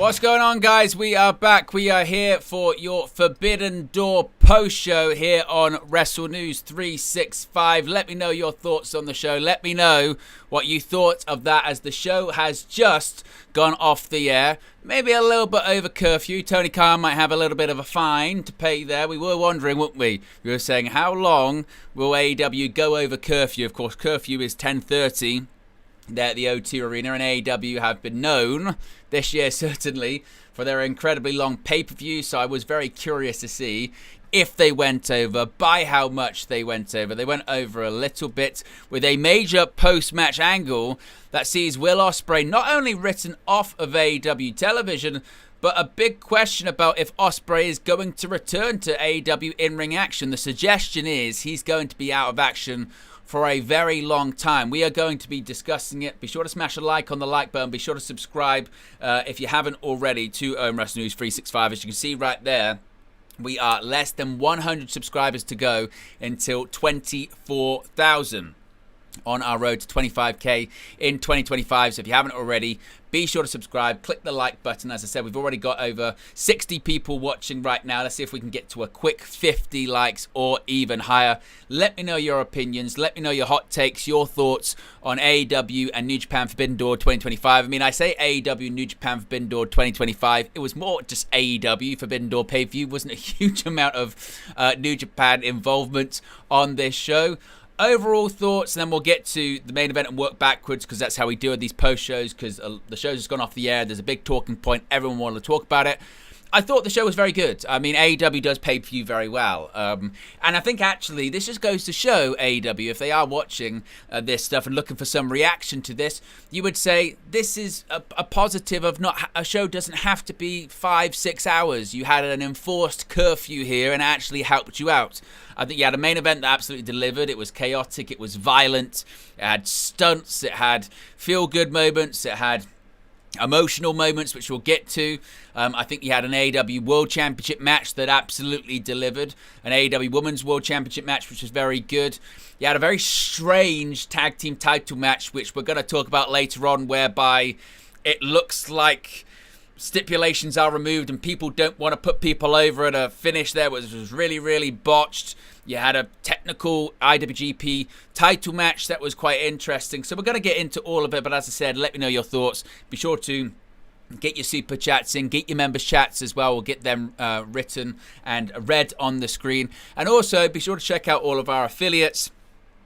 What's going on, guys? We are back. We are here for your Forbidden Door post show here on Wrestle News 365. Let me know your thoughts on the show. Let me know what you thought of that, as the show has just gone off the air. Maybe a little bit over curfew. Tony Khan might have a little bit of a fine to pay there. We were wondering, weren't we? We were saying, how long will AEW go over curfew? Of course, curfew is 10:30. There at the O2 Arena, and AEW have been known this year certainly for their incredibly long pay-per-view, so I was very curious to see if they went over, by how much they went over. They went over a little bit with a major post-match angle that sees Will Ospreay not only written off of AEW television, but a big question about if Ospreay is going to return to AEW in-ring action. The suggestion is he's going to be out of action for a very long time. We are going to be discussing it. Be sure to smash a like on the like button. Be sure to subscribe if you haven't already to Wrestle News 365. As you can see right there, we are less than 100 subscribers to go until 24,000 on our road to 25k in 2025. So if you haven't already, be sure to subscribe, click the like button. As I said, we've already got over 60 people watching right now. Let's see if we can get to a quick 50 likes or even higher. Let me know your opinions. Let me know your hot takes, your thoughts on AEW and New Japan Forbidden Door 2025. I mean, I say AEW New Japan Forbidden Door 2025. It was more just AEW Forbidden Door pay-per-view. Wasn't a huge amount of New Japan involvement on this show. Overall thoughts, and then we'll get to the main event and work backwards, because that's how we do these post shows, because the show's just gone off the air. There's a big talking point. Everyone wanted to talk about it. I thought the show was very good. I mean, AEW does pay-per-view very well. And I think, actually, this just goes to show AEW, if they are watching this stuff and looking for some reaction to this, you would say this is a positive of not a show doesn't have to be 5-6 hours. You had an enforced curfew here and it actually helped you out. I think you had a main event that absolutely delivered. It was chaotic. It was violent. It had stunts. It had feel-good moments. It had emotional moments, which we'll get to. I think you had an AEW World Championship match that absolutely delivered. An AEW Women's World Championship match, which was very good. You had a very strange tag team title match, which we're going to talk about later on, whereby it looks like stipulations are removed and people don't want to put people over at a finish there, which was really, really botched. You had a technical IWGP title match that was quite interesting. So we're going to get into all of it, but as I said, let me know your thoughts. Be sure to get your super chats in, get your members chats as well. We'll get them written and read on the screen. And also be sure to check out all of our affiliates,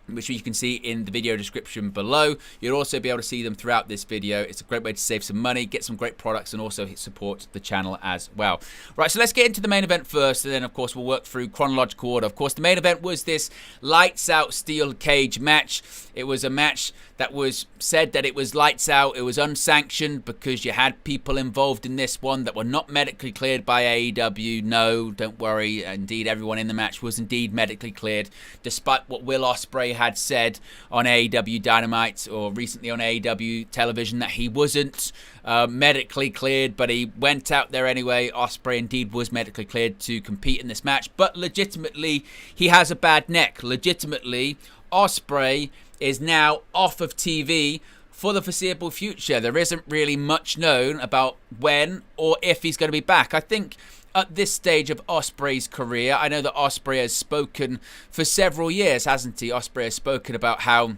which you can see in the video description below. You'll also be able to see them throughout this video. It's a great way to save some money, get some great products, and also support the channel as well. Right, so let's get into the main event first, and then, of course, we'll work through chronological order. Of course, the main event was this lights out steel cage match. It was a match that was said that it was lights out. It was unsanctioned because you had people involved in this one that were not medically cleared by AEW. No, don't worry. Indeed, everyone in the match was indeed medically cleared, despite what Will Ospreay had said on AEW Dynamite or recently on AEW television that he wasn't medically cleared, but he went out there anyway. Ospreay indeed was medically cleared to compete in this match, but legitimately he has a bad neck. Legitimately, Ospreay is now off of TV for the foreseeable future. There isn't really much known about when or if he's going to be back. I think at this stage of Ospreay's career, I know that Ospreay has spoken for several years, hasn't he? Ospreay has spoken about how,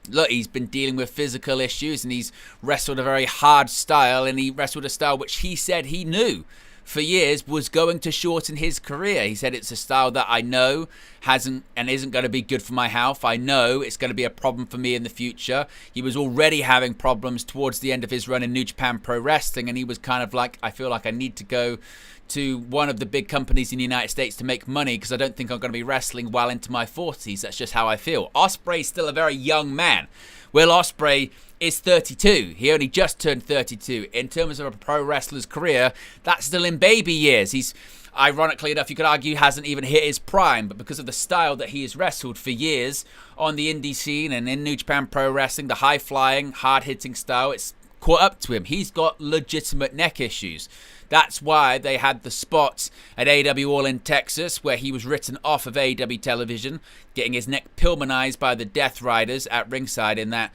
look, he's been dealing with physical issues and he's wrestled a very hard style, and he wrestled a style which he said he knew for years was going to shorten his career. He said, it's a style that I know hasn't and isn't going to be good for my health. I know it's going to be a problem for me in the future. He was already having problems towards the end of his run in New Japan Pro Wrestling, and he was kind of like, I feel like I need to go to one of the big companies in the United States to make money because I don't think I'm going to be wrestling well into my 40s. That's just how I feel. Ospreay's still a very young man. Will Ospreay is 32. He only just turned 32. In terms of a pro wrestler's career, that's still in baby years. He's, ironically enough, you could argue hasn't even hit his prime, but because of the style that he has wrestled for years on the indie scene and in New Japan Pro Wrestling, the high-flying, hard-hitting style, it's caught up to him. He's got legitimate neck issues. That's why they had the spots at AEW All in Texas where he was written off of AEW television, getting his neck Pillmanized by the Death Riders at ringside in that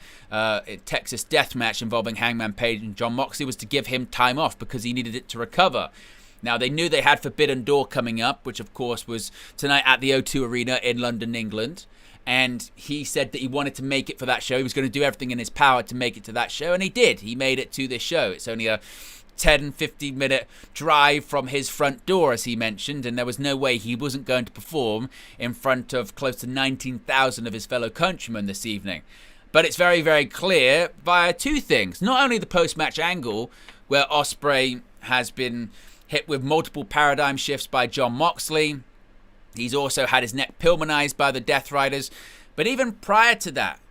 Texas death match involving Hangman Page and Jon Moxley, was to give him time off because he needed it to recover. Now, they knew they had Forbidden Door coming up, which of course was tonight at the O2 Arena in London, England. And he said that he wanted to make it for that show. He was going to do everything in his power to make it to that show, and he did. He made it to this show. It's only a 10-15 minute drive from his front door, as he mentioned, and there was no way he wasn't going to perform in front of close to 19,000 of his fellow countrymen this evening. But it's very, very clear via two things. Not only the post-match angle, where OSPREAY has been hit with multiple paradigm shifts by Jon Moxley. He's also had his neck Pillmanized by the Death Riders. But even prior to that,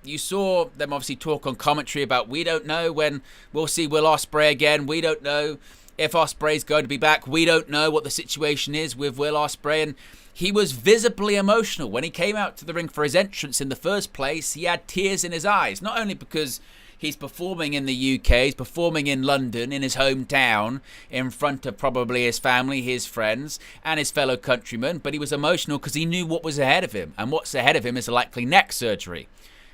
you saw them obviously talk on commentary about, we don't know when we'll see Will Ospreay again. We don't know if Ospreay's going to be back. We don't know what the situation is with Will Ospreay. And he was visibly emotional. When he came out to the ring for his entrance in the first place, he had tears in his eyes. Not only because he's performing in the UK, he's performing in London, in his hometown, in front of probably his family, his friends, and his fellow countrymen, but he was emotional because he knew what was ahead of him. And what's ahead of him is a likely neck surgery.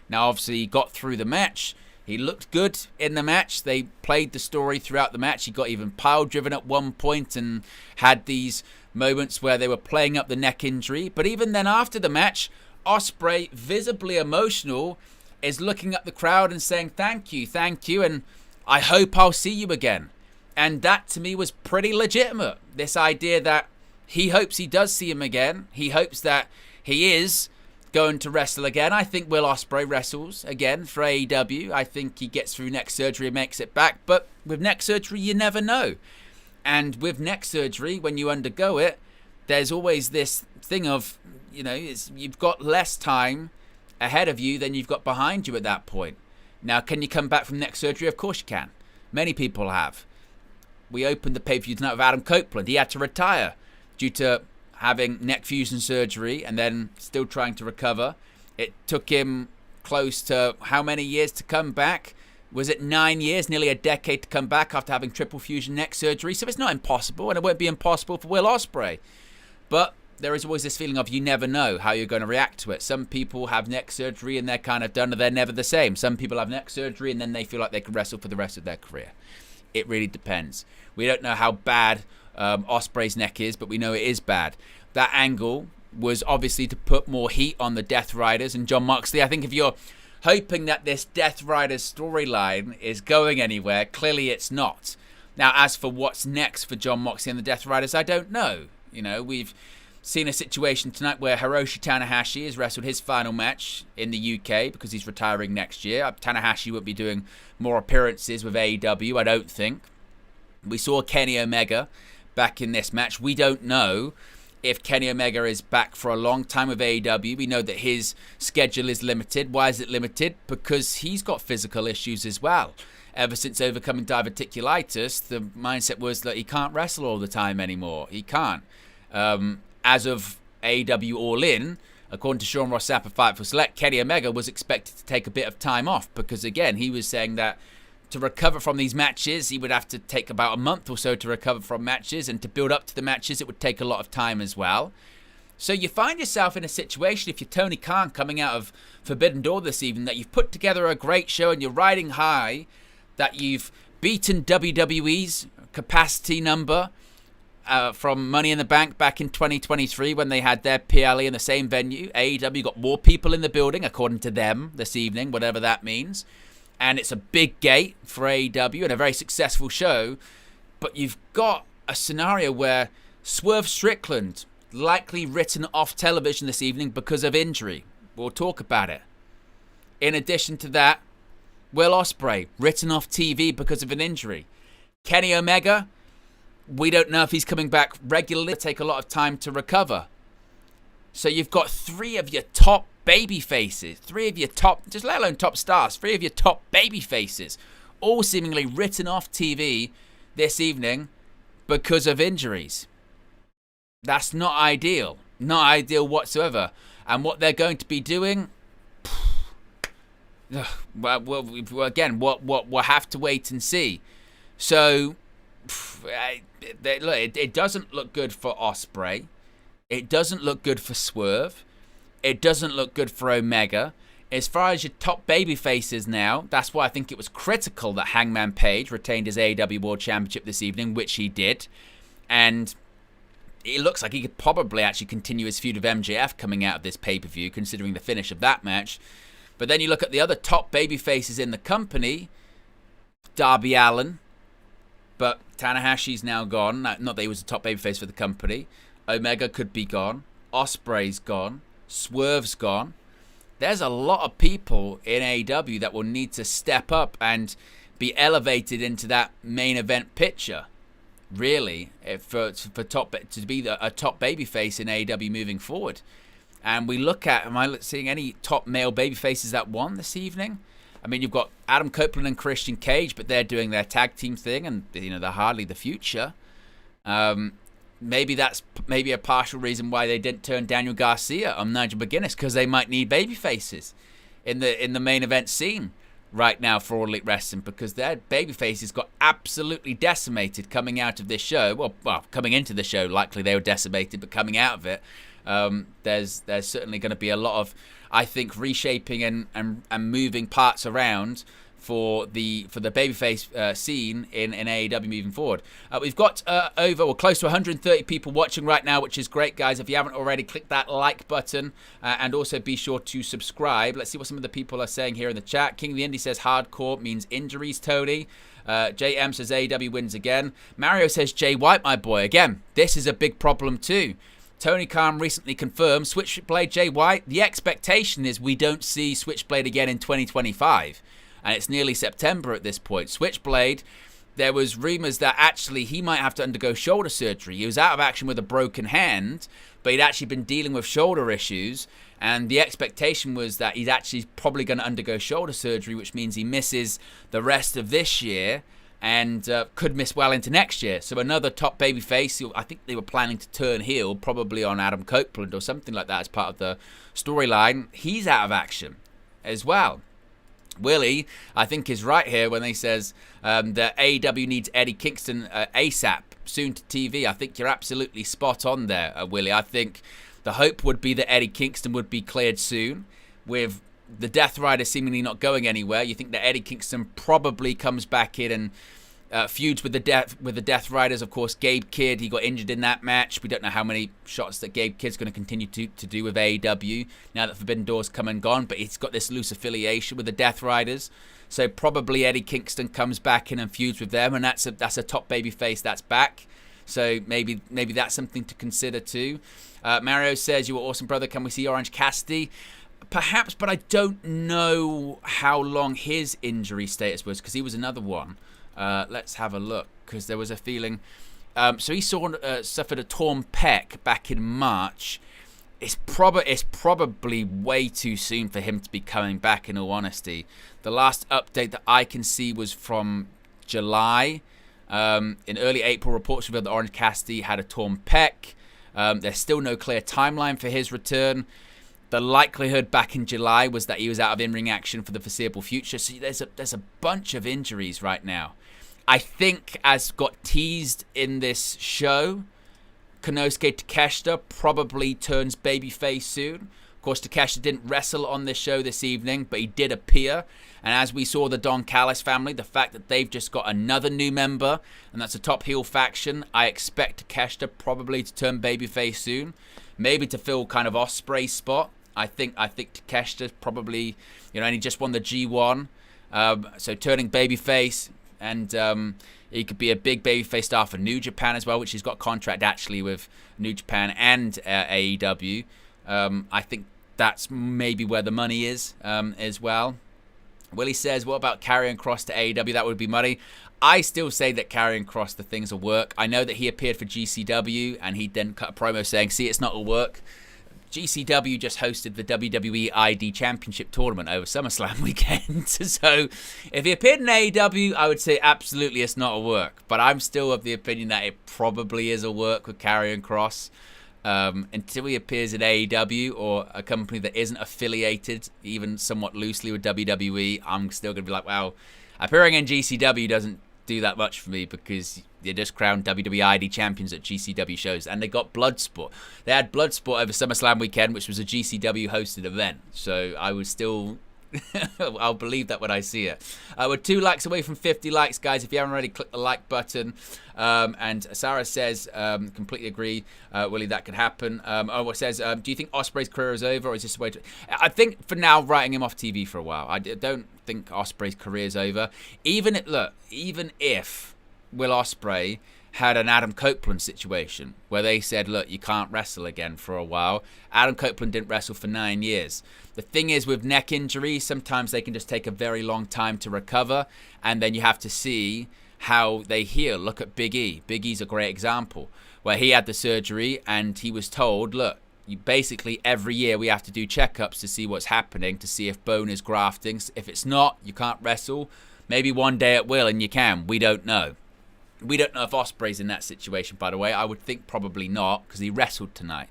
Now, obviously, he got through the match. He looked good in the match. They played the story throughout the match. He got even pile-driven at one point and had these moments where they were playing up the neck injury. But even then, after the match, Ospreay, visibly emotional, is looking at the crowd and saying, thank you, and I hope I'll see you again. And that, to me, was pretty legitimate. This idea that he hopes he does see him again. He hopes that he is going to wrestle again. I think Will Ospreay wrestles again for AEW. I think he gets through neck surgery and makes it back. But with neck surgery, you never know. And with neck surgery, when you undergo it, there's always this thing of, you've got less time ahead of you than you've got behind you at that point. Now, can you come back from neck surgery? Of course you can. Many people have. We opened the pay-per-view tonight with Adam Copeland. He had to retire due to having neck fusion surgery and then still trying to recover. It took him close to how many years to come back? Was it 9 years, nearly a decade to come back after having triple fusion neck surgery? So it's not impossible, and it won't be impossible for Will Ospreay. But there is always this feeling of you never know how you're going to react to it. Some people have neck surgery and they're kind of done, and they're never the same. Some people have neck surgery and then they feel like they can wrestle for the rest of their career. It really depends. We don't know how bad Ospreay's neck is, but we know it is bad. That angle was obviously to put more heat on the Death Riders and Jon Moxley. I think if you're hoping that this Death Riders storyline is going anywhere, clearly it's not. Now, as for what's next for Jon Moxley and the Death Riders, I don't know. We've seen a situation tonight where Hiroshi Tanahashi has wrestled his final match in the UK because he's retiring next year. Tanahashi won't be doing more appearances with AEW, I don't think. We saw Kenny Omega back in this match. We don't know if Kenny Omega is back for a long time with AEW. We know that his schedule is limited. Why is it limited? Because he's got physical issues as well. Ever since overcoming diverticulitis, the mindset was that he can't wrestle all the time anymore. He can't. As of AEW All In, according to Sean Ross Sapp of Fightful Select, Kenny Omega was expected to take a bit of time off because, again, he was saying that to recover from these matches, he would have to take about a month or so to recover from matches, and to build up to the matches, it would take a lot of time as well. So you find yourself in a situation, if you're Tony Khan coming out of Forbidden Door this evening, that you've put together a great show and you're riding high, that you've beaten WWE's capacity number from Money in the Bank back in 2023 when they had their PLE in the same venue. AEW got more people in the building, according to them, this evening, whatever that means. And it's a big gate for AEW and a very successful show. But you've got a scenario where Swerve Strickland likely written off television this evening because of injury. We'll talk about it. In addition to that, Will Ospreay written off TV because of an injury. Kenny Omega, we don't know if he's coming back regularly. It'll take a lot of time to recover. So you've got three of your top baby faces, three of your top, just let alone top stars, three of your top baby faces, all seemingly written off TV this evening because of injuries. That's not ideal. Not ideal whatsoever. And what they're going to be doing, Again, we'll have to wait and see. So, it doesn't look good for OSPREAY. It doesn't look good for Swerve. It doesn't look good for Omega. As far as your top baby faces now, that's why I think it was critical that Hangman Page retained his AEW World Championship this evening, which he did. And it looks like he could probably actually continue his feud with MJF coming out of this pay-per-view, considering the finish of that match. But then you look at the other top baby faces in the company, Darby Allin, but Tanahashi's now gone. Not that he was a top babyface for the company. Omega could be gone. Ospreay's gone. Swerve's gone. There's a lot of people in AEW that will need to step up and be elevated into that main event picture. Really, for top to be a top babyface in AEW moving forward. And we look at, am I seeing any top male babyfaces that won this evening? I mean, you've got Adam Copeland and Christian Cage, but they're doing their tag team thing, and they're hardly the future. Maybe that's a partial reason why they didn't turn Daniel Garcia on Nigel McGuinness, because they might need babyfaces in the main event scene right now for All Elite Wrestling, because their babyfaces got absolutely decimated coming out of this show. Well, coming into the show, likely they were decimated, but coming out of it, there's certainly going to be a lot of, I think, reshaping and moving parts around for the babyface scene in AEW moving forward. We've got close to 130 people watching right now, which is great, guys. If you haven't already, click that like button and also be sure to subscribe. Let's see what some of the people are saying here in the chat. King of the Indie says hardcore means injuries, Tony. JM says AEW wins again. Mario says Jay White, my boy. Again, this is a big problem too. Tony Khan recently confirmed Switchblade Jay White. The expectation is we don't see Switchblade again in 2025. And it's nearly September at this point. Switchblade, there was rumors that actually he might have to undergo shoulder surgery. He was out of action with a broken hand, but he'd actually been dealing with shoulder issues. And the expectation was that he's actually probably going to undergo shoulder surgery, which means he misses the rest of this year and could miss well into next year. So another top babyface, I think they were planning to turn heel, probably on Adam Copeland or something like that as part of the storyline. He's out of action as well. Willie, I think, is right here when he says that AEW needs Eddie Kingston ASAP, soon to TV. I think you're absolutely spot on there, Willie. I think the hope would be that Eddie Kingston would be cleared soon. With the Death Rider seemingly not going anywhere, you think that Eddie Kingston probably comes back in and feuds with the Death Riders. Of course, Gabe Kidd, he got injured in that match. We don't know how many shots that Gabe Kidd's going to continue to do with AEW now that Forbidden Door's come and gone, but he's got this loose affiliation with the Death Riders. So probably Eddie Kingston comes back in and feuds with them, and that's a top babyface that's back. So maybe that's something to consider too. Mario says, "You were awesome, brother. Can we see Orange Cassidy?" Perhaps, but I don't know how long his injury status was, because he was another one. Let's have a look, because there was a feeling. So he suffered a torn pec back in March. It's probably way too soon for him to be coming back, in all honesty. The last update that I can see was from July. In early April, reports revealed that Orange Cassidy had a torn pec. There's still no clear timeline for his return. The likelihood back in July was that he was out of in-ring action for the foreseeable future. So there's a bunch of injuries right now. I think, as got teased in this show, Konosuke Takeshita probably turns babyface soon. Of course, Takeshita didn't wrestle on this show this evening, but he did appear. And as we saw the Don Callis family, the fact that they've just got another new member, and that's a top heel faction, I expect Takeshita probably to turn babyface soon. Maybe to fill kind of Ospreay's spot. I think Takeshita's probably, and he just won the G1. So turning babyface, and he could be a big babyface star for New Japan as well, which he's got a contract actually with New Japan and AEW. I think that's maybe where the money is as well. Willie says, what about Karrion Kross to AEW? That would be money. I still say that Karrion Kross, the things will work. I know that he appeared for GCW, and he then cut a promo saying, see, it's not all work. GCW just hosted the WWE ID Championship tournament over SummerSlam weekend. So if he appeared in AEW, I would say absolutely it's not a work. But I'm still of the opinion that it probably is a work with Karrion Kross. until he appears in AEW or a company that isn't affiliated, even somewhat loosely, with WWE, I'm still going to be like, wow, appearing in GCW doesn't do that much for me because they just crowned WWE ID champions at GCW shows, and they got Bloodsport. They had Bloodsport over SummerSlam weekend, which was a GCW hosted event. So I was still... I'll believe that when I see it. We're 2 likes away from 50 likes, guys. If you haven't already, click the like button. And Sarah says, completely agree, Willie, that could happen. It says, do you think Ospreay's career is over, or is this a way to... I think for now, writing him off TV for a while. I don't think Ospreay's career is over. Even if Will Ospreay had an Adam Copeland situation where they said, look, you can't wrestle again for a while. Adam Copeland didn't wrestle for 9 years. The thing is, with neck injuries, sometimes they can just take a very long time to recover, and then you have to see how they heal. Look at Big E. Big E's a great example, where he had the surgery and he was told, look, basically every year we have to do checkups to see what's happening, to see if bone is grafting. If it's not, you can't wrestle. Maybe one day it will and you can. We don't know. We don't know if Ospreay's in that situation, by the way. I would think probably not, because he wrestled tonight.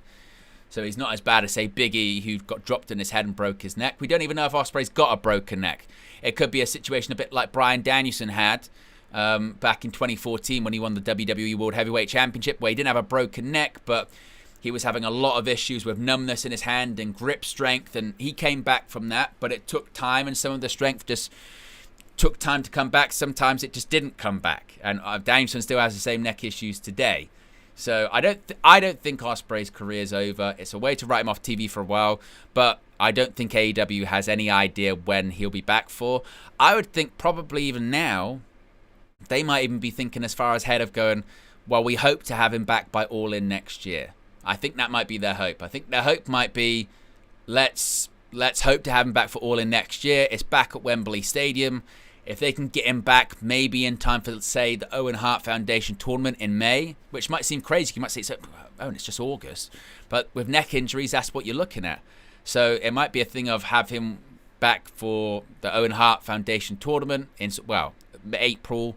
So he's not as bad as, say, Big E, who got dropped on his head and broke his neck. We don't even know if Ospreay's got a broken neck. It could be a situation a bit like Bryan Danielson had back in 2014 when he won the WWE World Heavyweight Championship, where he didn't have a broken neck, but he was having a lot of issues with numbness in his hand and grip strength, and he came back from that, but it took time, and some of the strength just took time to come back. Sometimes it just didn't come back, and Danielson still has the same neck issues today. So I don't think Ospreay's career is over. It's a way to write him off TV for a while, but I don't think AEW has any idea when he'll be back for. I would think probably even now, they might even be thinking as far ahead of going, well, we hope to have him back by All In next year. I think that might be their hope. I think their hope might be, let's hope to have him back for All In next year. It's back at Wembley Stadium. If they can get him back maybe in time for, say, the Owen Hart Foundation tournament in May, which might seem crazy. You might say, it's just August. But with neck injuries, that's what you're looking at. So it might be a thing of have him back for the Owen Hart Foundation tournament in, April,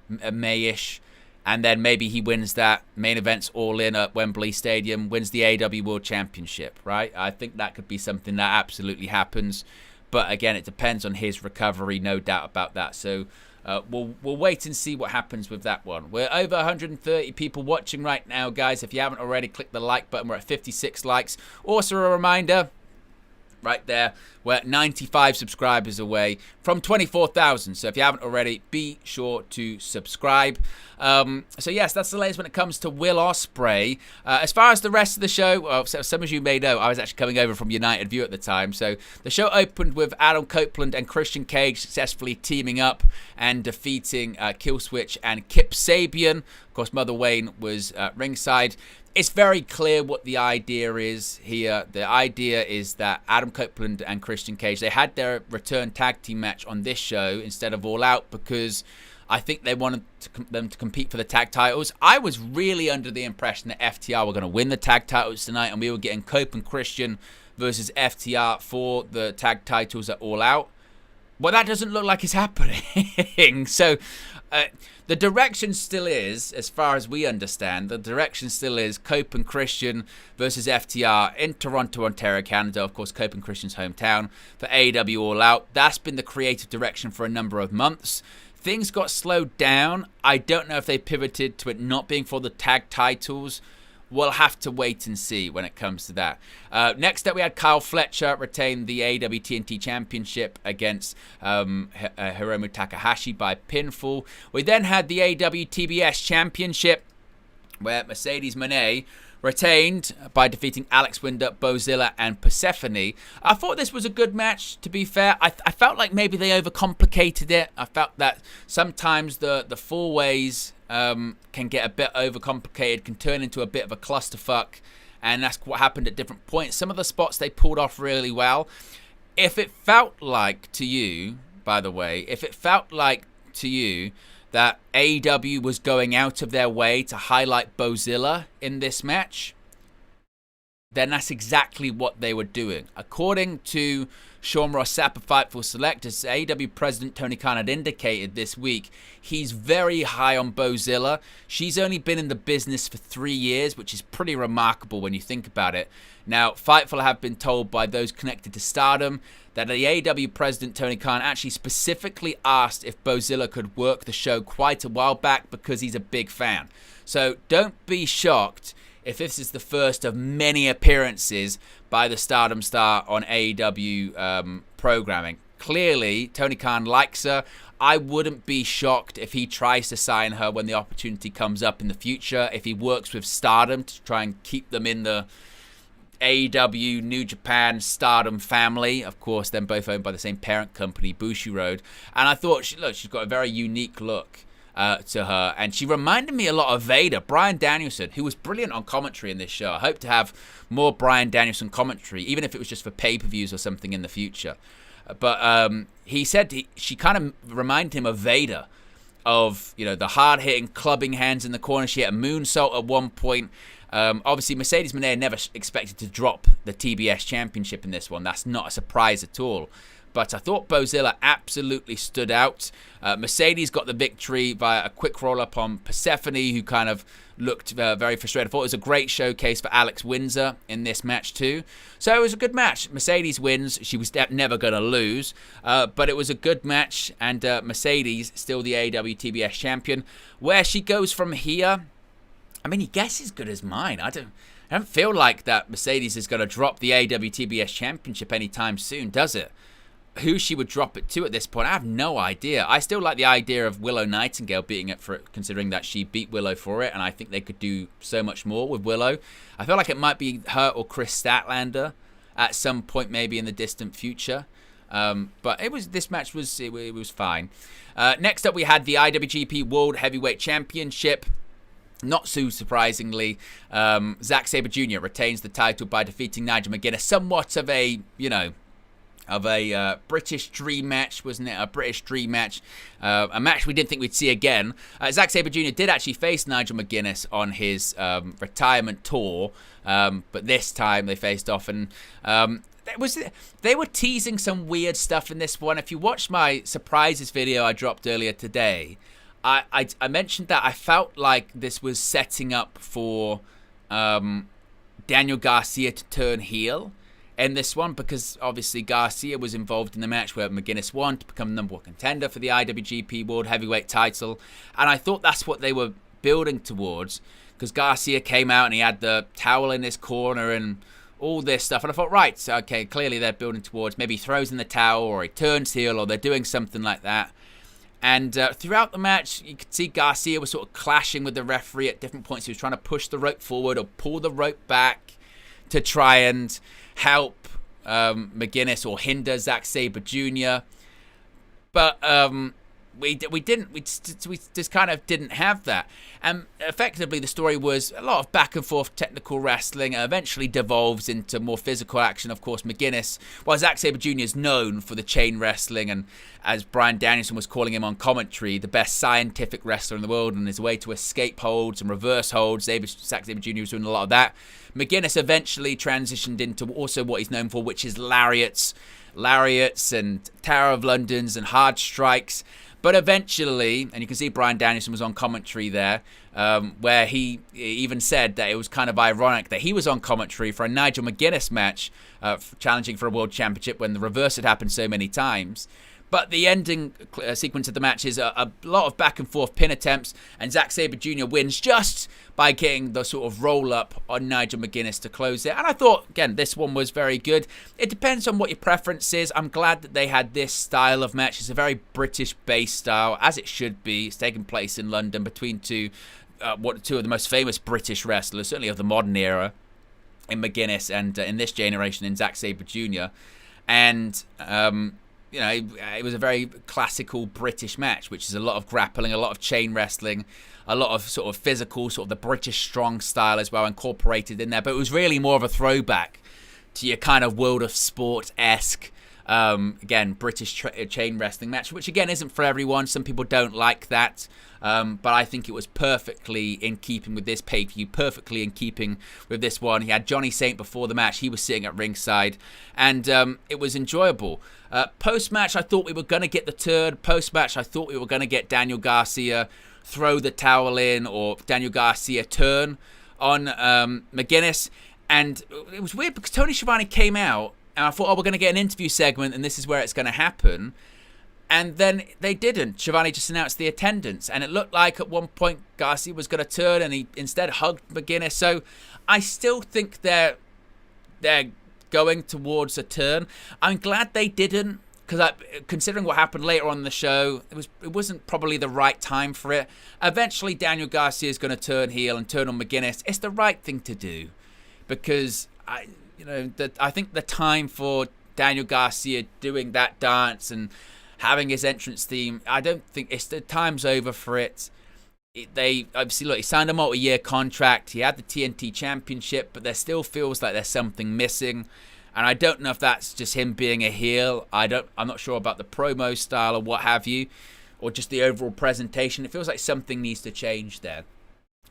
May-ish. And then maybe he wins that main events All In at Wembley Stadium, wins the AEW World Championship, right? I think that could be something that absolutely happens. But again, it depends on his recovery, no doubt about that. So we'll wait and see what happens with that one. We're over 130 people watching right now, guys. If you haven't already, click the like button. We're at 56 likes. Also a reminder, right there, we're at 95 subscribers away from 24,000. So if you haven't already, be sure to subscribe. So yes, that's the latest when it comes to Will Ospreay. As far as the rest of the show, well, some of you may know, I was actually coming over from United View at the time. So the show opened with Adam Copeland and Christian Cage successfully teaming up and defeating Killswitch and Kip Sabian. Of course, Mother Wayne was ringside. It's very clear what the idea is here. The idea is that Adam Copeland and Christian Cage, they had their return tag team match on this show instead of All Out because I think they wanted them to compete for the tag titles. I was really under the impression that FTR were going to win the tag titles tonight, and we were getting Cope and Christian versus FTR for the tag titles at All Out. Well, that doesn't look like it's happening. So the direction still is, as far as we understand, the direction still is Cope and Christian versus FTR in Toronto, Ontario, Canada. Of course, Cope and Christian's hometown for AEW All Out. That's been the creative direction for a number of months. Things got slowed down. I don't know if they pivoted to it not being for the tag titles. We'll have to wait and see when it comes to that. Next up, we had Kyle Fletcher retain the AEW TNT Championship against Hiromu Takahashi by pinfall. We then had the AEW TBS Championship, where Mercedes Moné retained by defeating Alex Winder, Bozilla, and Persephone. I thought this was a good match, to be fair. I felt like maybe they overcomplicated it. I felt that sometimes the four-ways can get a bit overcomplicated, can turn into a bit of a clusterfuck, and that's what happened at different points. Some of the spots they pulled off really well. If it felt like to you, by the way, that AEW was going out of their way to highlight Bozilla in this match, then that's exactly what they were doing. According to Sean Ross Sapp of Fightful Select. As AEW President Tony Khan had indicated this week, he's very high on Bozilla. She's only been in the business for 3 years, which is pretty remarkable when you think about it. Now, Fightful have been told by those connected to Stardom that the AEW President Tony Khan actually specifically asked if Bozilla could work the show quite a while back because he's a big fan. So don't be shocked if this is the first of many appearances by the Stardom star on AEW programming. Clearly, Tony Khan likes her. I wouldn't be shocked if he tries to sign her when the opportunity comes up in the future, if he works with Stardom to try and keep them in the AEW, New Japan, Stardom family. Of course, then both owned by the same parent company, Bushiroad. And I thought, she's got a very unique look to her, and she reminded me a lot of Vader. Bryan Danielson, who was brilliant on commentary in this show. I hope to have more Bryan Danielson commentary, even if it was just for pay-per-views or something in the future. But he said she kind of reminded him of Vader, of the hard-hitting, clubbing hands in the corner. She had a moonsault at one point. Obviously, Mercedes Moné never expected to drop the TBS championship in this one. That's not a surprise at all. But I thought Bozilla absolutely stood out. Mercedes got the victory via a quick roll-up on Persephone, who kind of looked very frustrated. I thought it was a great showcase for Alex Windsor in this match too. So it was a good match. Mercedes wins. She was never going to lose. But it was a good match. And Mercedes, still the AEW TBS champion. Where she goes from here, I mean, your guess is good as mine. I don't feel like that Mercedes is going to drop the AEW TBS championship anytime soon, does it? Who she would drop it to at this point, I have no idea. I still like the idea of Willow Nightingale beating it for it, considering that she beat Willow for it, and I think they could do so much more with Willow. I feel like it might be her or Chris Statlander at some point, maybe in the distant future. But this match was fine. Next up, we had the IWGP World Heavyweight Championship. Not so surprisingly, Zack Sabre Jr. retains the title by defeating Nigel McGuinness. Somewhat of a British dream match, wasn't it? A British dream match. A match we didn't think we'd see again. Zack Sabre Jr. did actually face Nigel McGuinness on his retirement tour, but this time they faced off, and they were teasing some weird stuff in this one. If you watched my surprises video I dropped earlier today, I mentioned that I felt like this was setting up for Daniel Garcia to turn heel in this one, because obviously Garcia was involved in the match where McGuinness won to become number one contender for the IWGP World Heavyweight title, and I thought that's what they were building towards, because Garcia came out and he had the towel in his corner and all this stuff, and I thought, right, so, okay, clearly they're building towards, maybe he throws in the towel or he turns heel or they're doing something like that. And throughout the match, you could see Garcia was sort of clashing with the referee at different points. He was trying to push the rope forward or pull the rope back to try and help McGuinness or hinder Zack Sabre Jr. But we just kind of didn't have that. And effectively, the story was a lot of back and forth technical wrestling. And eventually devolves into more physical action. Of course, McGuinness, Zack Sabre Jr. is known for the chain wrestling, and as Bryan Danielson was calling him on commentary, the best scientific wrestler in the world, and his way to escape holds and reverse holds. Zack Sabre Jr. was doing a lot of that. McGuinness eventually transitioned into also what he's known for, which is lariats and Tower of Londons and hard strikes. But eventually, and you can see Bryan Danielson was on commentary there, where he even said that it was kind of ironic that he was on commentary for a Nigel McGuinness match, challenging for a world championship, when the reverse had happened so many times. But the ending sequence of the match is a lot of back and forth pin attempts, and Zack Sabre Jr. wins just by getting the sort of roll up on Nigel McGuinness to close it. And I thought, again, this one was very good. It depends on what your preference is. I'm glad that they had this style of match. It's a very British-based style, as it should be. It's taking place in London between two of the most famous British wrestlers, certainly of the modern era, in McGuinness and in this generation in Zack Sabre Jr. And it was a very classical British match, which is a lot of grappling, a lot of chain wrestling, a lot of sort of physical, sort of the British strong style as well incorporated in there. But it was really more of a throwback to your kind of World of Sport-esque Again, British chain wrestling match, which again isn't for everyone. Some people don't like that. But I think it was perfectly in keeping with this pay-per-view, perfectly in keeping with this one. He had Johnny Saint before the match. He was sitting at ringside, and it was enjoyable. Post-match, I thought we were going to get the turn. Post-match, I thought we were going to get Daniel Garcia throw the towel in, or Daniel Garcia turn on McGuinness. And it was weird because Tony Schiavone came out, and I thought, oh, we're going to get an interview segment, and this is where it's going to happen. And then they didn't. Schiavone just announced the attendance. And it looked like at one point Garcia was going to turn, and he instead hugged McGuinness. So I still think they're going towards a turn. I'm glad they didn't, because considering what happened later on in the show, it wasn't probably the right time for it. Eventually, Daniel Garcia is going to turn heel and turn on McGuinness. It's the right thing to do, because I think the time for Daniel Garcia doing that dance and having his entrance theme, I don't think the time's over for it. They obviously, look, he signed a multi-year contract. He had the TNT Championship, but there still feels like there's something missing. And I don't know if that's just him being a heel. I'm not sure about the promo style or what have you, or just the overall presentation. It feels like something needs to change there.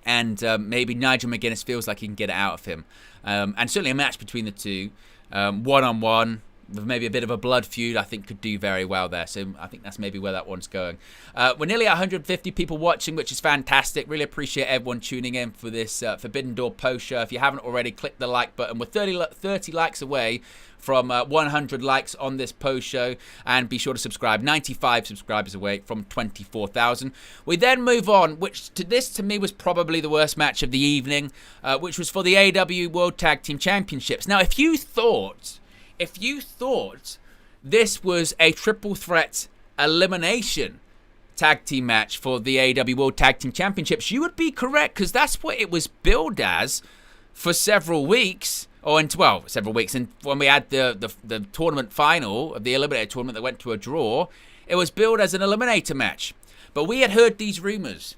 And maybe Nigel McGuinness feels like he can get it out of him. And certainly a match between the two, one-on-one, with maybe a bit of a blood feud, I think could do very well there. So I think that's maybe where that one's going. We're nearly 150 people watching, which is fantastic. Really appreciate everyone tuning in for this Forbidden Door post show. If you haven't already, click the like button. We're 30 likes away from 100 likes on this post show. And be sure to subscribe. 95 subscribers away from 24,000. We then move on, which to me was probably the worst match of the evening, which was for the AEW World Tag Team Championships. Now, if you thought this was a triple threat elimination tag team match for the AEW World Tag Team Championships, you would be correct, because that's what it was billed as for several weeks. Several weeks. And when we had the tournament final of the Eliminator tournament that went to a draw, it was billed as an eliminator match. But we had heard these rumors.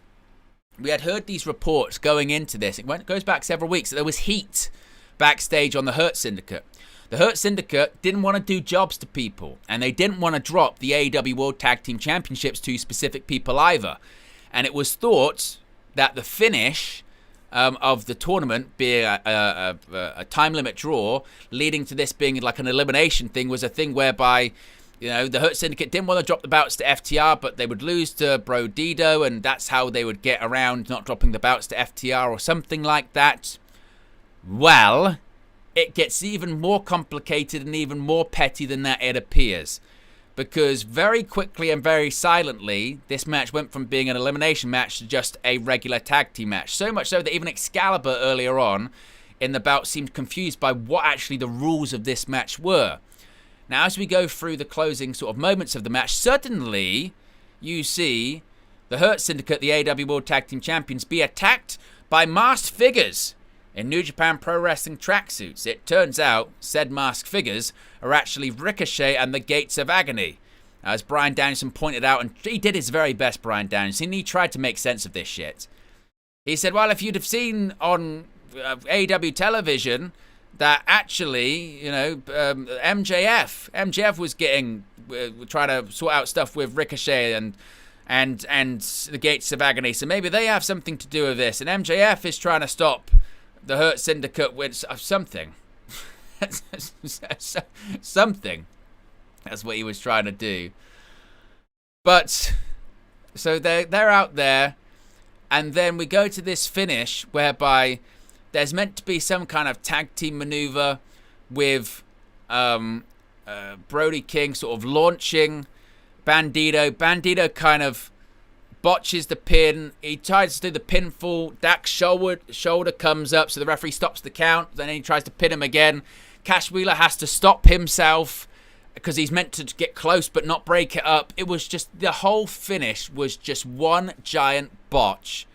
We had heard these reports going into this. It goes back several weeks. There was heat backstage on the Hurt Syndicate. The Hurt Syndicate didn't want to do jobs to people, and they didn't want to drop the AEW World Tag Team Championships to specific people either. And it was thought that the finish of the tournament, being a time limit draw, leading to this being like an elimination thing, was a thing whereby, the Hurt Syndicate didn't want to drop the belts to FTR, but they would lose to Bro Dido, and that's how they would get around not dropping the belts to FTR or something like that. Well, it gets even more complicated and even more petty than that, it appears. Because very quickly and very silently, this match went from being an elimination match to just a regular tag team match. So much so that even Excalibur earlier on in the bout seemed confused by what actually the rules of this match were. Now, as we go through the closing sort of moments of the match, suddenly you see the Hurt Syndicate, the AEW World Tag Team Champions, be attacked by masked figures in New Japan Pro Wrestling tracksuits. It turns out said masked figures are actually Ricochet and the Gates of Agony. As Bryan Danielson pointed out, and he did his very best, Bryan Danielson, he tried to make sense of this shit. He said, well, if you'd have seen on AEW television that actually, MJF was trying to sort out stuff with Ricochet and the Gates of Agony, so maybe they have something to do with this, and MJF is trying to stop the Hurt Syndicate with something. Something. That's what he was trying to do. But, so they're out there, and then we go to this finish whereby there's meant to be some kind of tag team maneuver with Brody King sort of launching Bandito. Bandito kind of botches the pin. He tries to do the pinfall. Dak's shoulder comes up, so the referee stops the count. Then he tries to pin him again. Cash Wheeler has to stop himself because he's meant to get close but not break it up. It was just, the whole finish was just one giant botch.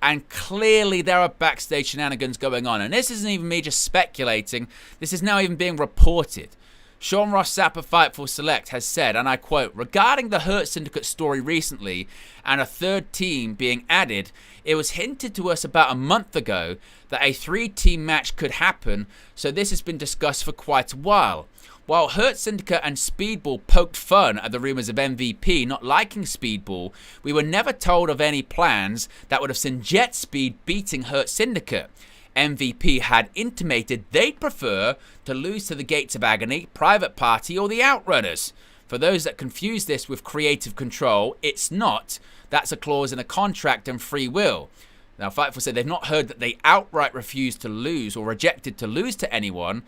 And clearly there are backstage shenanigans going on. And this isn't even me just speculating. This is now even being reported. Sean Ross Sapp of Fightful Select has said, and I quote, regarding the Hurt Syndicate story recently and a third team being added, it was hinted to us about a month ago that a 3-team match could happen, so this has been discussed for quite a while. While Hurt Syndicate and Speedball poked fun at the rumors of MVP not liking Speedball, we were never told of any plans that would have seen Jet Speed beating Hurt Syndicate. MVP had intimated they'd prefer to lose to the Gates of Agony, Private Party, or the Outrunners. For those that confuse this with creative control, it's not. That's a clause in a contract and free will. Now, Fightful said they've not heard that they outright refused to lose or rejected to lose to anyone.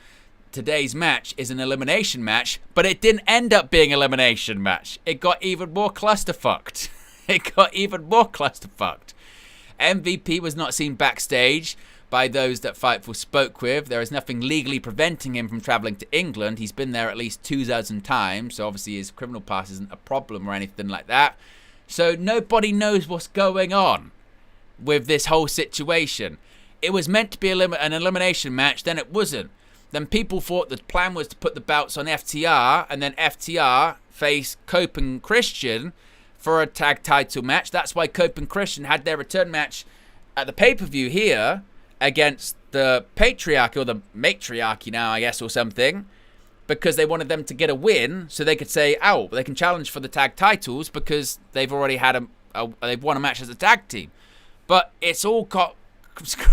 Today's match is an elimination match, but it didn't end up being an elimination match. It got even more clusterfucked. MVP was not seen backstage by those that Fightful spoke with. There is nothing legally preventing him from traveling to England. He's been there at least 2,000 times, so obviously his criminal pass isn't a problem or anything like that. So nobody knows what's going on with this whole situation. It was meant to be an elimination match, then it wasn't. Then people thought the plan was to put the belts on FTR, and then FTR face Cope and Christian for a tag title match. That's why Cope and Christian had their return match at the pay-per-view here against the Patriarchy, or the Matriarchy now, I guess, or something, because they wanted them to get a win so they could say, oh, they can challenge for the tag titles because they've already had they've won a match as a tag team. But it's all got screwed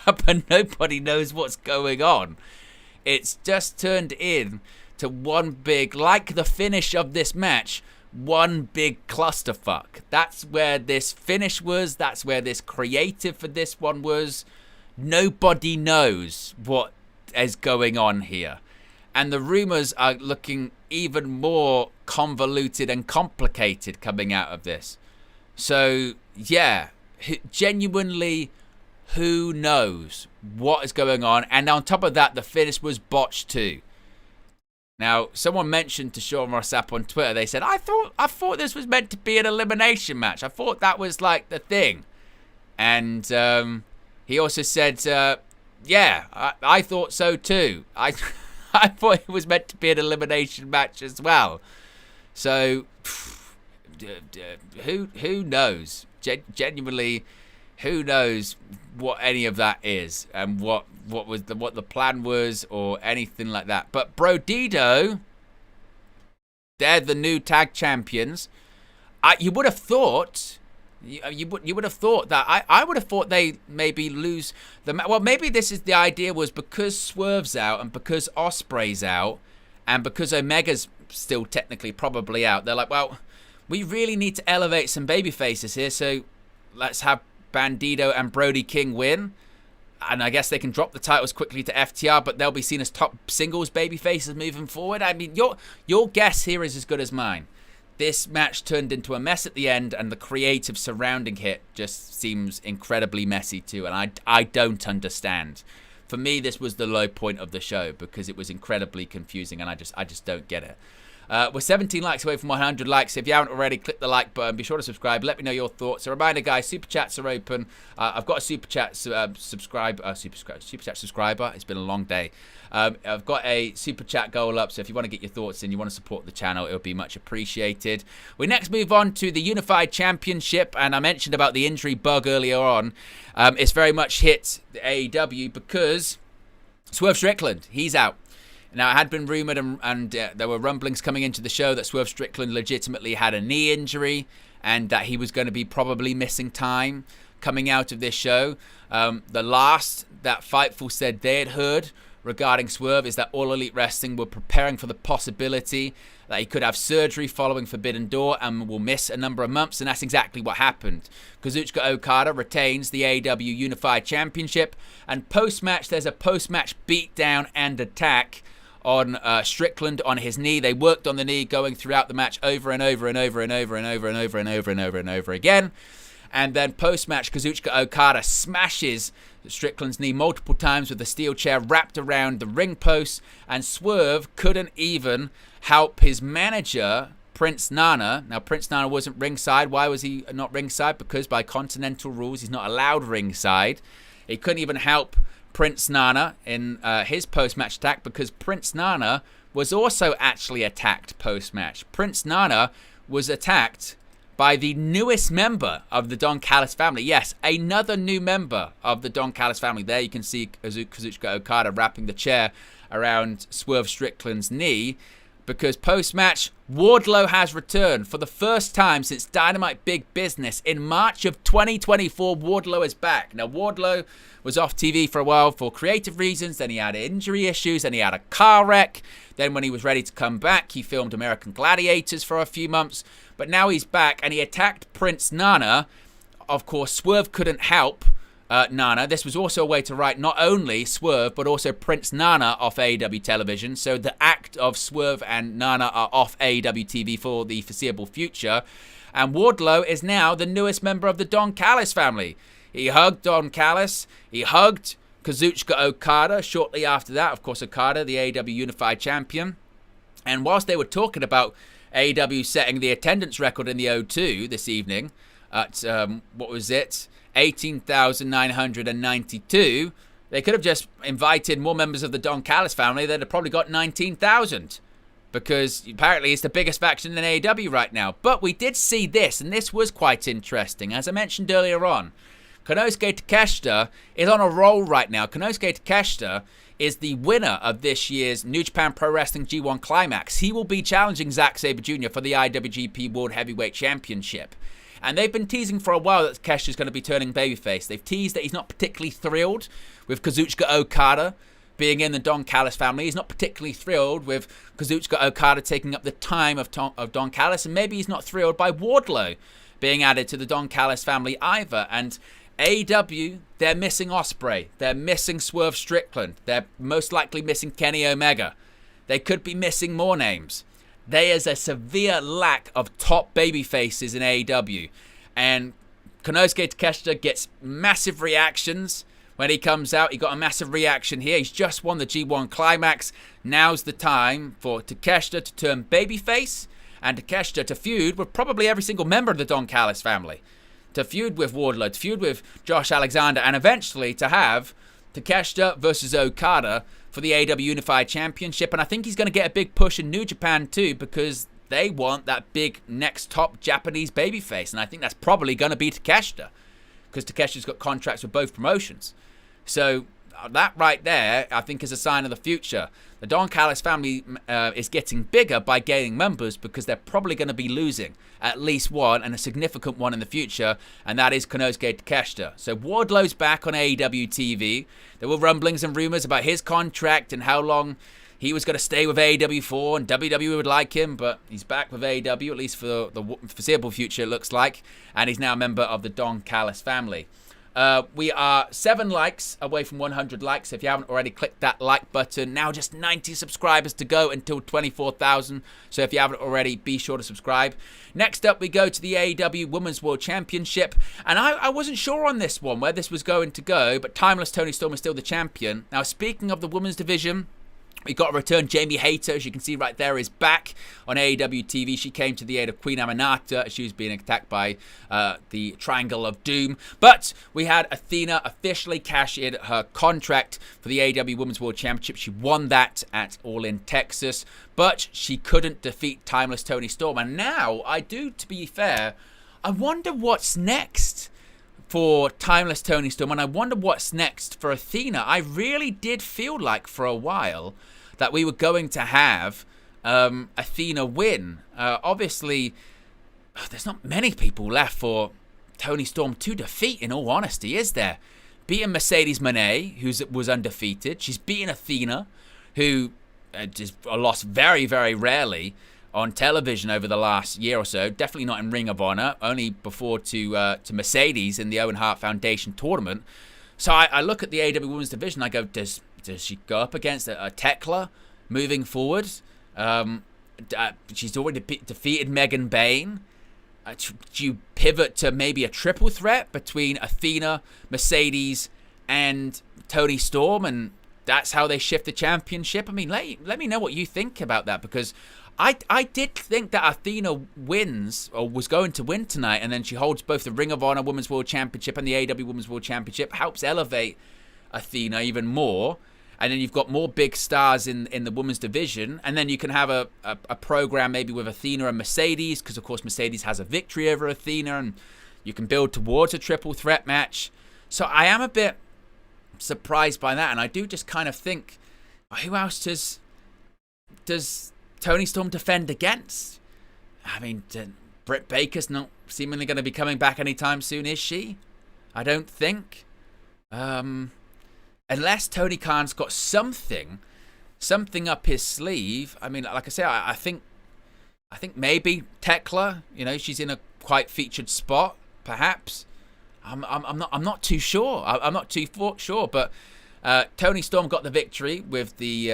up and nobody knows what's going on. It's just turned in to one big, like the finish of this match, one big clusterfuck. That's where this finish was. That's where this creative for this one was. Nobody knows what is going on here. And the rumors are looking even more convoluted and complicated coming out of this. So, yeah, genuinely, who knows what is going on? And on top of that, the finish was botched too. Now, someone mentioned to Sean Rossap on Twitter, they said, I thought this was meant to be an elimination match. I thought that was like the thing. And he also said, yeah, I thought so too. I thought it was meant to be an elimination match as well. So, who knows? Genuinely, who knows what any of that is and what the plan was or anything like that. But Brodido, they're the new tag champions. You would have thought. You would have thought that I would have thought they maybe lose the well, maybe this is the idea was because Swerve's out and because Ospreay's out and because Omega's still technically probably out. They're like, well, we really need to elevate some baby faces here, so let's have Bandito and Brody King win. And I guess they can drop the titles quickly to FTR, but they'll be seen as top singles baby faces moving forward. I mean, your guess here is as good as mine. This match turned into a mess at the end, and the creative surrounding it just seems incredibly messy too, and I don't understand. For me, this was the low point of the show because it was incredibly confusing, and I just don't get it. We're 17 likes away from 100 likes. If you haven't already, click the like button. Be sure to subscribe. Let me know your thoughts. A reminder, guys, super chats are open. I've got a super chat subscriber. It's been a long day. I've got a super chat goal up, so if you want to get your thoughts in, you want to support the channel, it would be much appreciated. We next move on to the Unified Championship, and I mentioned about the injury bug earlier on. It's very much hit the AEW because Swerve Strickland, he's out. Now, it had been rumored and there were rumblings coming into the show that Swerve Strickland legitimately had a knee injury and that he was going to be probably missing time coming out of this show. The last that Fightful said they had heard regarding Swerve is that All Elite Wrestling were preparing for the possibility that he could have surgery following Forbidden Door and will miss a number of months, and that's exactly what happened. Kazuchika Okada retains the AEW Unified Championship, and post-match, there's a post-match beatdown and attack on Strickland on his knee. They worked on the knee going throughout the match over and over and over and over and over and over and over and over and over again. And then post-match, Kazuchika Okada smashes Strickland's knee multiple times with a steel chair wrapped around the ring post, and Swerve couldn't even help his manager, Prince Nana. Now, Prince Nana wasn't ringside. Why was he not ringside? Because by Continental rules, he's not allowed ringside. He couldn't even help Prince Nana in his post-match attack because Prince Nana was also actually attacked post-match. Prince Nana was attacked by the newest member of the Don Callis family. Yes, another new member of the Don Callis family. There you can see Kazuchika Okada wrapping the chair around Swerve Strickland's knee, because post-match, Wardlow has returned for the first time since Dynamite Big Business. In March of 2024, Wardlow is back. Now, Wardlow was off TV for a while for creative reasons. Then he had injury issues. Then he had a car wreck. Then when he was ready to come back, he filmed American Gladiators for a few months. But now he's back, and he attacked Prince Nana. Of course, Swerve couldn't help Nana. This was also a way to write not only Swerve, but also Prince Nana off AEW television. So the act of Swerve and Nana are off AEW TV for the foreseeable future. And Wardlow is now the newest member of the Don Callis family. He hugged Don Callis. He hugged Kazuchika Okada shortly after that. Of course, Okada, the AEW Unified Champion. And whilst they were talking about AEW setting the attendance record in the O2 this evening at, 18,992, they could have just invited more members of the Don Callis family. They'd have probably got 19,000, because apparently it's the biggest faction in AEW right now. But we did see this, and this was quite interesting. As I mentioned earlier on, Konosuke Takeshita is on a roll right now. Konosuke Takeshita is the winner of this year's New Japan Pro Wrestling G1 Climax. He will be challenging Zack Sabre Jr. for the IWGP World Heavyweight Championship. And they've been teasing for a while that Takeshita is going to be turning babyface. They've teased that he's not particularly thrilled with Kazuchika Okada being in the Don Callis family. He's not particularly thrilled with Kazuchika Okada taking up the time of Don Callis. And maybe he's not thrilled by Wardlow being added to the Don Callis family either. And AEW, they're missing OSPREAY. They're missing Swerve Strickland. They're most likely missing Kenny Omega. They could be missing more names. There is a severe lack of top baby faces in AEW. And Konosuke Takeshita gets massive reactions when he comes out. He got a massive reaction here. He's just won the G1 Climax. Now's the time for Takeshita to turn babyface and Takeshita to feud with probably every single member of the Don Callis family. To feud with Wardlow, to feud with Josh Alexander, and eventually to have Takeshita versus Okada for the AEW Unified Championship. And I think he's going to get a big push in New Japan too, because they want that big next top Japanese babyface. And I think that's probably going to be Takeshita, because Takeshita's got contracts with both promotions. So that right there, I think, is a sign of the future. The Don Callis family is getting bigger by gaining members, because they're probably going to be losing at least one, and a significant one in the future, and that is Konosuke Takeshita. So Wardlow's back on AEW TV. There were rumblings and rumors about his contract and how long he was going to stay with AEW for, and WWE would like him, but he's back with AEW, at least for the foreseeable future, it looks like, and he's now a member of the Don Callis family. We are 7 likes away from 100 likes. If you haven't already, click that like button. Now just 90 subscribers to go until 24,000. So if you haven't already, be sure to subscribe. Next up, we go to the AEW Women's World Championship. And I wasn't sure on this one, where this was going to go, but Timeless Toni Storm is still the champion. Now, speaking of the women's division, we got a return. Jamie Hayter, as you can see right there, is back on AEW TV. She came to the aid of Queen Aminata as she was being attacked by the Triangle of Doom. But we had Athena officially cash in her contract for the AEW Women's World Championship. She won that at All In Texas, but she couldn't defeat Timeless Toni Storm. And now, to be fair, I wonder what's next for Timeless Toni Storm, and I wonder what's next for Athena. I really did feel like for a while that we were going to have Athena win. Obviously, there's not many people left for Toni Storm to defeat, in all honesty, is there? Beating Mercedes Moné, who was undefeated. She's beaten Athena, who just lost very, very rarely on television over the last year or so. Definitely not in Ring of Honor, only before to Mercedes in the Owen Hart Foundation tournament. So I look at the AEW Women's Division, I go, does she go up against a Tekla moving forward? She's already defeated Megan Bayne. Do you pivot to maybe a triple threat between Athena, Mercedes, and Toni Storm, and that's how they shift the championship? I mean, let me know what you think about that, because I did think that Athena wins, or was going to win tonight, and then she holds both the Ring of Honor Women's World Championship and the AEW Women's World Championship, helps elevate Athena even more. And then you've got more big stars in the women's division, and then you can have a program maybe with Athena and Mercedes, because of course Mercedes has a victory over Athena, and you can build towards a triple threat match. So I am a bit surprised by that, and I do just kind of think Who else does Toni Storm defend against? I mean, Britt Baker's not seemingly going to be coming back anytime soon, is she? I don't think. Unless Tony Khan's got something up his sleeve. I mean, like I say, I think maybe Tekla. She's in a quite featured spot, perhaps. I'm not too sure. I'm not too sure, but Toni Storm got the victory with the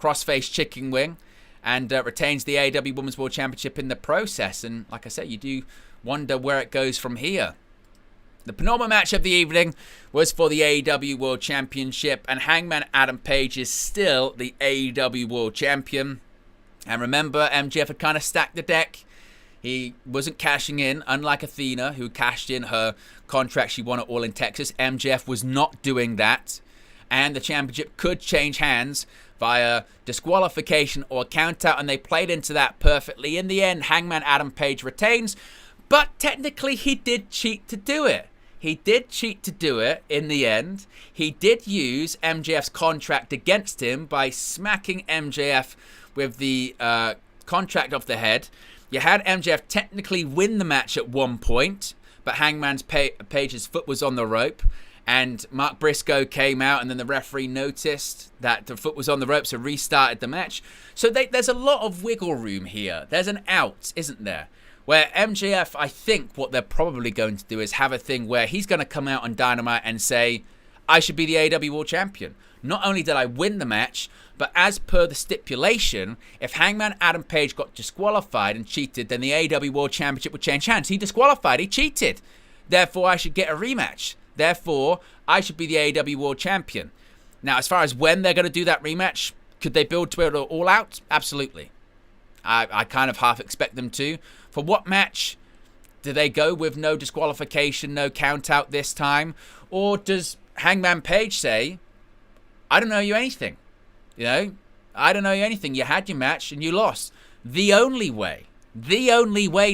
crossface chicken wing, and retains the AEW Women's World Championship in the process. And like I said, you do wonder where it goes from here. The penultimate match of the evening was for the AEW World Championship, and Hangman Adam Page is still the AEW World Champion. And remember, MJF had kind of stacked the deck. He wasn't cashing in, unlike Athena, who cashed in her contract she won at All in Texas. MJF was not doing that, and the championship could change hands via disqualification or countout, and they played into that perfectly. In the end, Hangman Adam Page retains, but technically he did cheat to do it. He did cheat to do it in the end. He did use MJF's contract against him by smacking MJF with the contract off the head. You had MJF technically win the match at one point, but Hangman Page's foot was on the rope, and Mark Briscoe came out, and then the referee noticed that the foot was on the rope, so restarted the match. So there's a lot of wiggle room here. There's an out, isn't there? Where MJF, I think what they're probably going to do is have a thing where he's going to come out on Dynamite and say, I should be the AEW World Champion. Not only did I win the match, but as per the stipulation, if Hangman Adam Page got disqualified and cheated, then the AEW World Championship would change hands. He disqualified, he cheated. Therefore, I should get a rematch. Therefore, I should be the AEW World Champion. Now, as far as when they're going to do that rematch, could they build to it all out? Absolutely. I kind of half expect them to. For what match? Do they go with no disqualification, no count out this time? Or does Hangman Page say, I don't know you anything. I don't know you anything. You had your match and you lost. The only way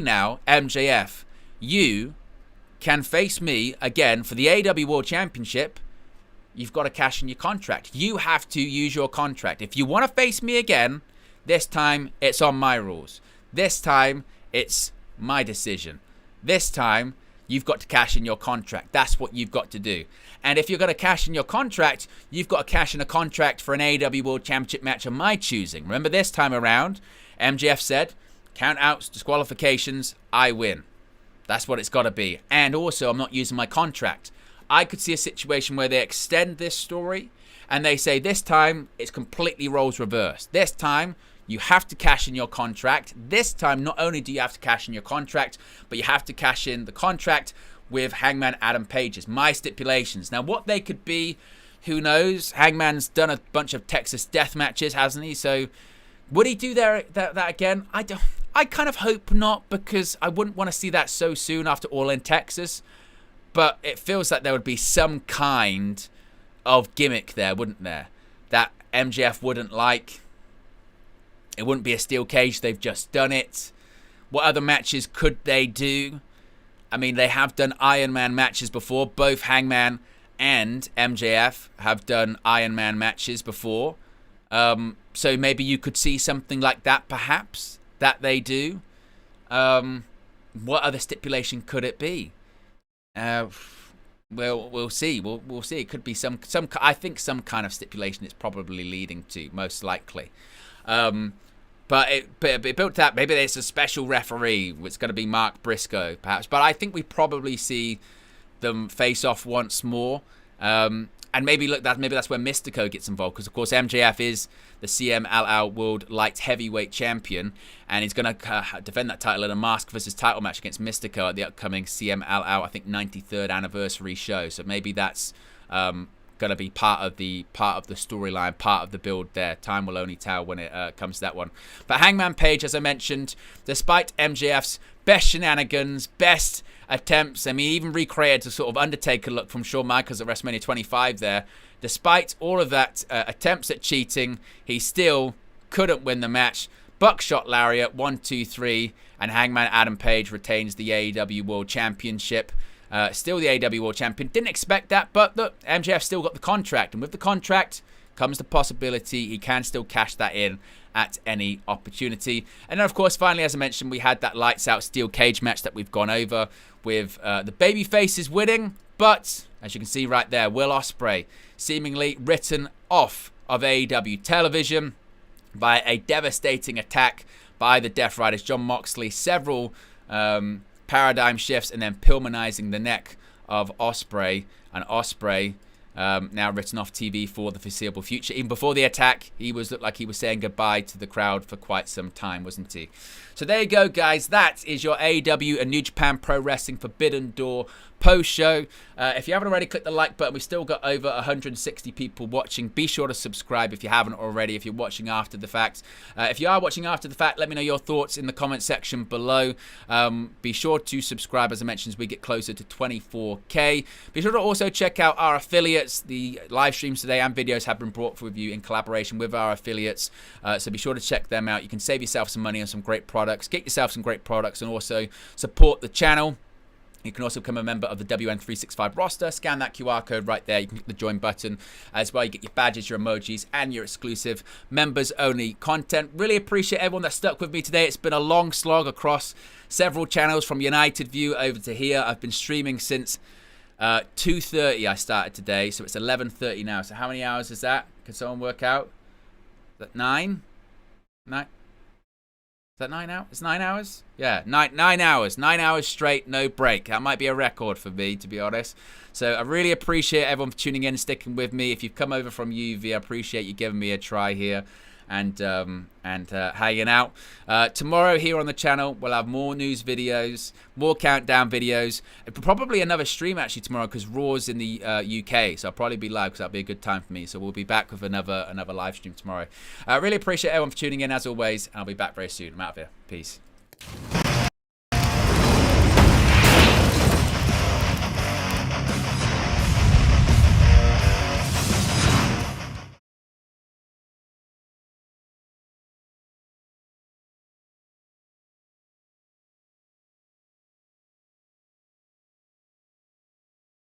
now, MJF, you can face me again for the AEW World Championship. You've got to cash in your contract. You have to use your contract. If you want to face me again, this time it's on my rules. This time it's my decision. This time you've got to cash in your contract. That's what you've got to do. And if you're going to cash in your contract, you've got to cash in a contract for an AEW World Championship match of my choosing. Remember this time around, MJF said, count outs, disqualifications, I win. That's what it's got to be. And also, I'm not using my contract. I could see a situation where they extend this story and they say this time it's completely roles reversed. This time you have to cash in your contract. This time not only do you have to cash in your contract, but you have to cash in the contract with Hangman Adam Page's. My stipulations. Now what they could be, who knows? Hangman's done a bunch of Texas death matches, hasn't he? So would he do that again? I kind of hope not, because I wouldn't want to see that so soon after All in Texas. But it feels like there would be some kind of gimmick there, wouldn't there? That MJF wouldn't like. It wouldn't be a steel cage. They've just done it. What other matches could they do? I mean, they have done Iron Man matches before. Both Hangman and MJF have done Iron Man matches before. So maybe you could see something like that, perhaps, that they do. What other stipulation could it be? We'll see. We'll see. It could be some. I think some kind of stipulation it's probably leading to, most likely. But it built that. Maybe there's a special referee. It's going to be Mark Briscoe, perhaps. But I think we probably see them face off once more. And maybe that's where Mystico gets involved, because of course MJF is the CMLL World Light Heavyweight Champion, and he's going to defend that title in a mask versus title match against Mystico at the upcoming CMLL, I think 93rd anniversary show. So maybe that's going to be part of the storyline, part of the build there. Time will only tell when it comes to that one. But Hangman Page, as I mentioned, despite MJF's best shenanigans, best attempts, I mean, he even recreated a sort of Undertaker look from Shawn Michaels at WrestleMania 25 there. Despite all of that attempts at cheating, he still couldn't win the match. Buckshot lariat, 1, 2, 3, and Hangman Adam Page retains the AEW World Championship. Still the AEW World Champion. Didn't expect that, but look, MJF still got the contract, and with the contract comes the possibility he can still cash that in at any opportunity. And then, of course, finally, as I mentioned, we had that lights out steel cage match that we've gone over with the baby faces winning. But as you can see right there, Will Ospreay seemingly written off of AEW television by a devastating attack by the Death Riders, Jon Moxley, several paradigm shifts, and then Pillmanizing the neck of Ospreay. And Ospreay now written off TV for the foreseeable future. Even before the attack, he looked like he was saying goodbye to the crowd for quite some time, wasn't he? So there you go, guys. That is your AEW and New Japan Pro Wrestling Forbidden Door post-show. If you haven't already, click the like button. We've still got over 160 people watching. Be sure to subscribe if you haven't already, if you're watching after the fact. If you are watching after the fact, let me know your thoughts in the comment section below. Be sure to subscribe, as I mentioned, as we get closer to 24K. Be sure to also check out our affiliates. The live streams today and videos have been brought for you in collaboration with our affiliates. So be sure to check them out. You can save yourself some money on some great products, get yourself some great products, and also support the channel. You can also become a member of the WN365 roster. Scan that QR code right there. You can click the join button as well. You get your badges, your emojis, and your exclusive members-only content. Really appreciate everyone that stuck with me today. It's been a long slog across several channels from United View over to here. I've been streaming since 2:30 I started today, so it's 11:30 now. So how many hours is that? Can someone work out? Is that 9? 9? Is that 9 hours? It's 9 hours? Yeah, 9 hours. 9 hours straight, no break. That might be a record for me, to be honest. So I really appreciate everyone for tuning in and sticking with me. If you've come over from UV, I appreciate you giving me a try here and hanging out. Tomorrow here on the channel, we'll have more news videos, more countdown videos, probably another stream actually tomorrow because Raw's in the UK, so I'll probably be live because that'll be a good time for me. So we'll be back with another live stream tomorrow. I really appreciate everyone for tuning in as always, and I'll be back very soon. I'm out of here. Peace.